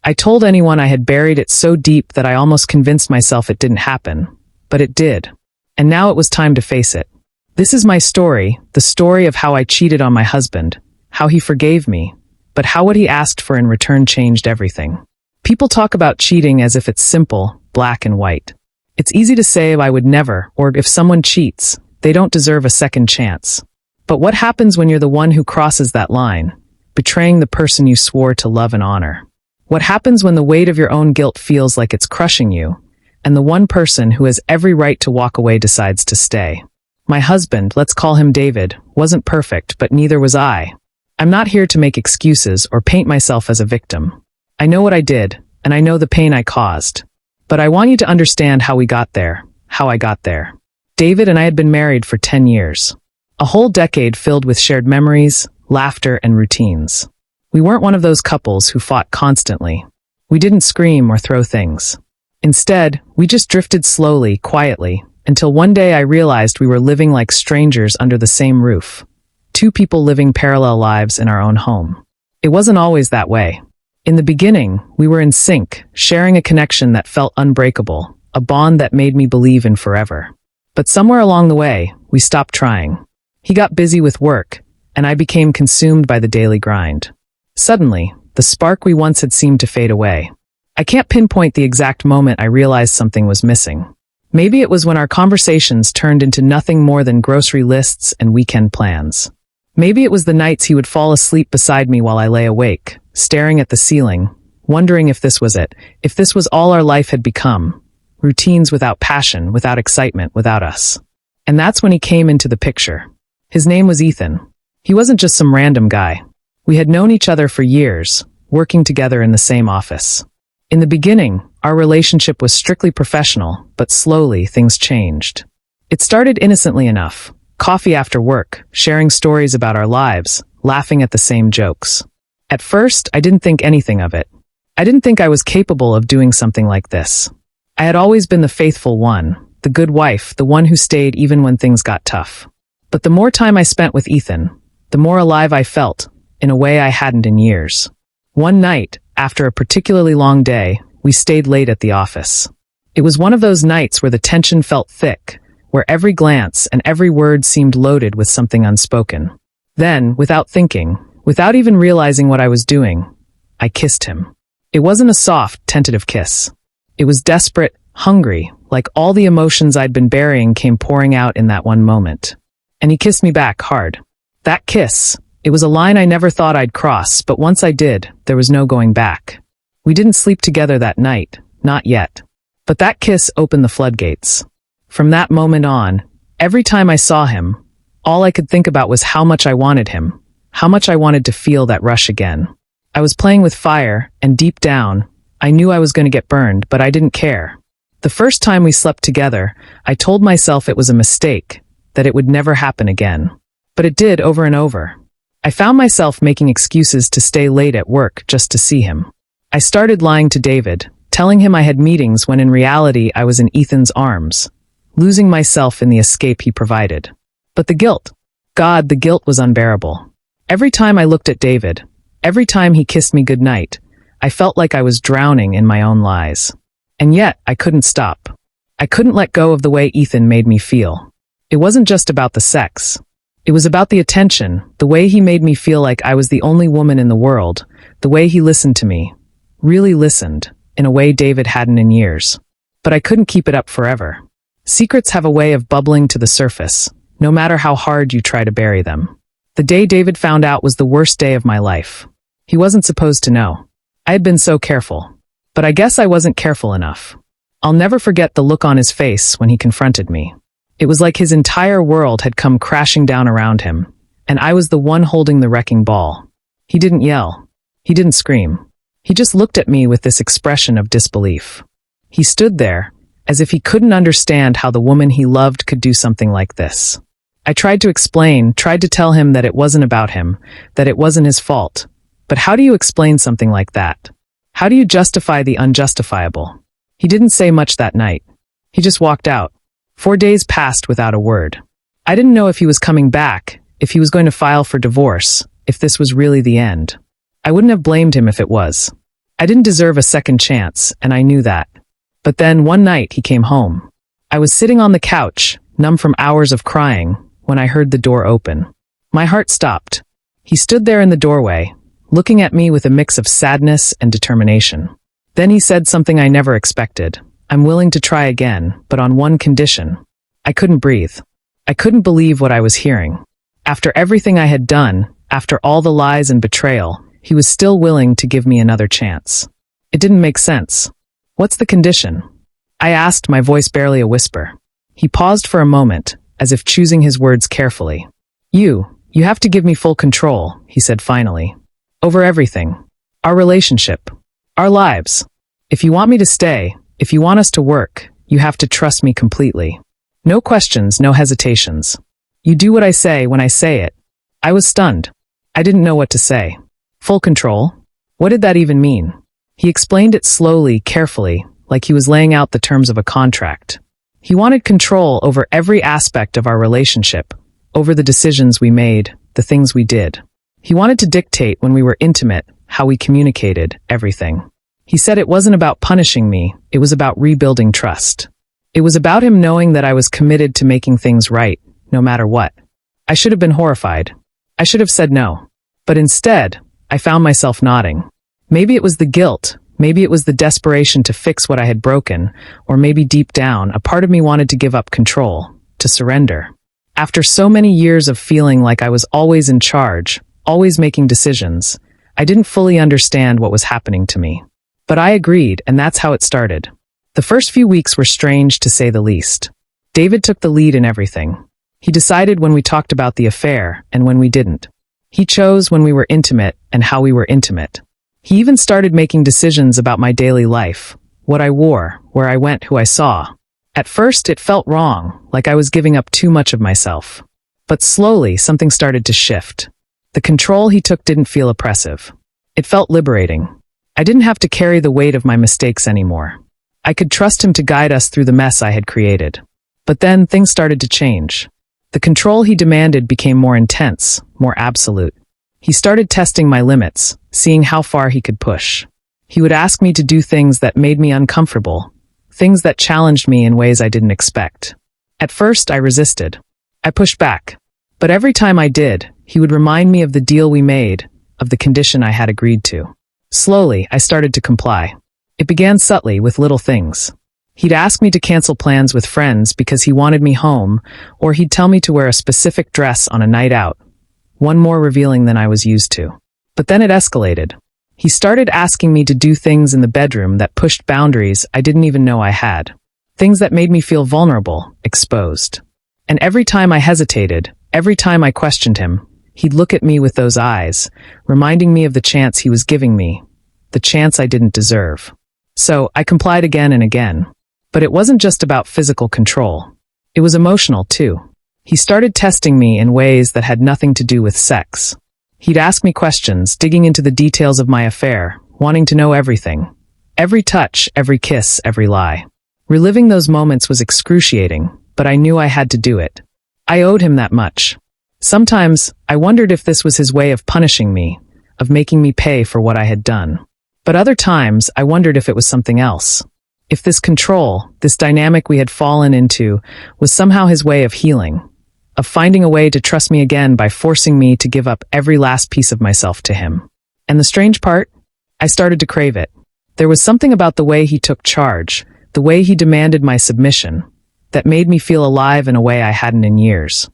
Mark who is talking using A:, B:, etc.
A: I told anyone I had buried it so deep that I almost convinced myself it didn't happen. But it did. And now it was time to face it. This is my story, the story of how I cheated on my husband, how he forgave me, but how what he asked for in return changed everything. People talk about cheating as if it's simple, black and white. It's easy to say I would never, or if someone cheats, they don't deserve a second chance. But what happens when you're the one who crosses that line, betraying the person you swore to love and honor? What happens when the weight of your own guilt feels like it's crushing you, and the one person who has every right to walk away decides to stay? My husband, let's call him David, wasn't perfect, but neither was I. I'm not here to make excuses or paint myself as a victim. I know what I did, and I know the pain I caused. But I want you to understand how we got there, how I got there. David and I had been married for 10 years. A whole decade filled with shared memories, laughter, and routines. We weren't one of those couples who fought constantly. We didn't scream or throw things. Instead, we just drifted slowly, quietly, until one day I realized we were living like strangers under the same roof. Two people living parallel lives in our own home. It wasn't always that way. In the beginning, we were in sync, sharing a connection that felt unbreakable, a bond that made me believe in forever. But somewhere along the way, we stopped trying. He got busy with work, and I became consumed by the daily grind. Suddenly, the spark we once had seemed to fade away. I can't pinpoint the exact moment I realized something was missing. Maybe it was when our conversations turned into nothing more than grocery lists and weekend plans. Maybe it was the nights he would fall asleep beside me while I lay awake, staring at the ceiling, wondering if this was it, if this was all our life had become. Routines without passion, without excitement, without us. And that's when he came into the picture. His name was Ethan. He wasn't just some random guy. We had known each other for years, working together in the same office. In the beginning, our relationship was strictly professional, but slowly things changed. It started innocently enough. Coffee after work, sharing stories about our lives, laughing at the same jokes. At first, I didn't think anything of it. I didn't think I was capable of doing something like this. I had always been the faithful one, the good wife, the one who stayed even when things got tough. But the more time I spent with Ethan, the more alive I felt, in a way I hadn't in years. One night, after a particularly long day, we stayed late at the office. It was one of those nights where the tension felt thick, where every glance and every word seemed loaded with something unspoken. Then, without thinking, without even realizing what I was doing, I kissed him. It wasn't a soft, tentative kiss. It was desperate, hungry, like all the emotions I'd been burying came pouring out in that one moment. And he kissed me back hard. That kiss, it was a line I never thought I'd cross, but once I did, there was no going back. We didn't sleep together that night, not yet. But that kiss opened the floodgates. From that moment on, every time I saw him, all I could think about was how much I wanted him, how much I wanted to feel that rush again. I was playing with fire, and deep down, I knew I was going to get burned, but I didn't care. The first time we slept together, I told myself it was a mistake, that it would never happen again. But it did over and over. I found myself making excuses to stay late at work just to see him. I started lying to David, telling him I had meetings when in reality I was in Ethan's arms, losing myself in the escape he provided. But the guilt, God, the guilt was unbearable. Every time I looked at David, every time he kissed me goodnight, I felt like I was drowning in my own lies. And yet, I couldn't stop. I couldn't let go of the way Ethan made me feel. It wasn't just about the sex. It was about the attention, the way he made me feel like I was the only woman in the world, the way he listened to me, really listened, in a way David hadn't in years. But I couldn't keep it up forever. Secrets have a way of bubbling to the surface, no matter how hard you try to bury them. The day David found out was the worst day of my life. He wasn't supposed to know. I had been so careful. But I guess I wasn't careful enough. I'll never forget the look on his face when he confronted me. It was like his entire world had come crashing down around him, and I was the one holding the wrecking ball. He didn't yell. He didn't scream. He just looked at me with this expression of disbelief. He stood there, as if he couldn't understand how the woman he loved could do something like this. I tried to explain, tried to tell him that it wasn't about him, that it wasn't his fault. But how do you explain something like that? How do you justify the unjustifiable? He didn't say much that night. He just walked out. 4 days passed without a word. I didn't know if he was coming back, if he was going to file for divorce, if this was really the end. I wouldn't have blamed him if it was. I didn't deserve a second chance, and I knew that. But then one night he came home. I was sitting on the couch, numb from hours of crying, when I heard the door open. My heart stopped. He stood there in the doorway, looking at me with a mix of sadness and determination. Then he said something I never expected. I'm willing to try again, but on one condition. I couldn't breathe. I couldn't believe what I was hearing. After everything I had done, after all the lies and betrayal, he was still willing to give me another chance. It didn't make sense. What's the condition? I asked, my voice barely a whisper. He paused for a moment, as if choosing his words carefully. You have to give me full control, he said finally. Over everything. Our relationship. Our lives. If you want me to stay, if you want us to work, you have to trust me completely. No questions, no hesitations. You do what I say when I say it. I was stunned. I didn't know what to say. Full control? What did that even mean? He explained it slowly, carefully, like he was laying out the terms of a contract. He wanted control over every aspect of our relationship, over the decisions we made, the things we did. He wanted to dictate when we were intimate, how we communicated, everything. He said it wasn't about punishing me, it was about rebuilding trust. It was about him knowing that I was committed to making things right, no matter what. I should have been horrified. I should have said no. But instead, I found myself nodding. Maybe it was the guilt, maybe it was the desperation to fix what I had broken, or maybe deep down, a part of me wanted to give up control, to surrender. After so many years of feeling like I was always in charge, always making decisions, I didn't fully understand what was happening to me. But I agreed, and that's how it started. The first few weeks were strange, to say the least. David took the lead in everything. He decided when we talked about the affair and when we didn't. He chose when we were intimate and how we were intimate. He even started making decisions about my daily life, what I wore, where I went, who I saw. At first, it felt wrong, like I was giving up too much of myself. But slowly, something started to shift. The control he took didn't feel oppressive. It felt liberating. I didn't have to carry the weight of my mistakes anymore. I could trust him to guide us through the mess I had created. But then, things started to change. The control he demanded became more intense, more absolute. He started testing my limits, seeing how far he could push. He would ask me to do things that made me uncomfortable, things that challenged me in ways I didn't expect. At first, I resisted. I pushed back. But every time I did, he would remind me of the deal we made, of the condition I had agreed to. Slowly, I started to comply. It began subtly with little things. He'd ask me to cancel plans with friends because he wanted me home, or he'd tell me to wear a specific dress on a night out, one more revealing than I was used to. But then it escalated. He started asking me to do things in the bedroom that pushed boundaries I didn't even know I had. Things that made me feel vulnerable, exposed. And every time I hesitated, every time I questioned him, he'd look at me with those eyes, reminding me of the chance he was giving me, the chance I didn't deserve. So I complied again and again. But it wasn't just about physical control. It was emotional, too. He started testing me in ways that had nothing to do with sex. He'd ask me questions, digging into the details of my affair, wanting to know everything. Every touch, every kiss, every lie. Reliving those moments was excruciating, but I knew I had to do it. I owed him that much. Sometimes, I wondered if this was his way of punishing me, of making me pay for what I had done. But other times, I wondered if it was something else. If this control, this dynamic we had fallen into, was somehow his way of healing, of finding a way to trust me again by forcing me to give up every last piece of myself to him. And the strange part? I started to crave it. There was something about the way he took charge, the way he demanded my submission, that made me feel alive in a way I hadn't in years.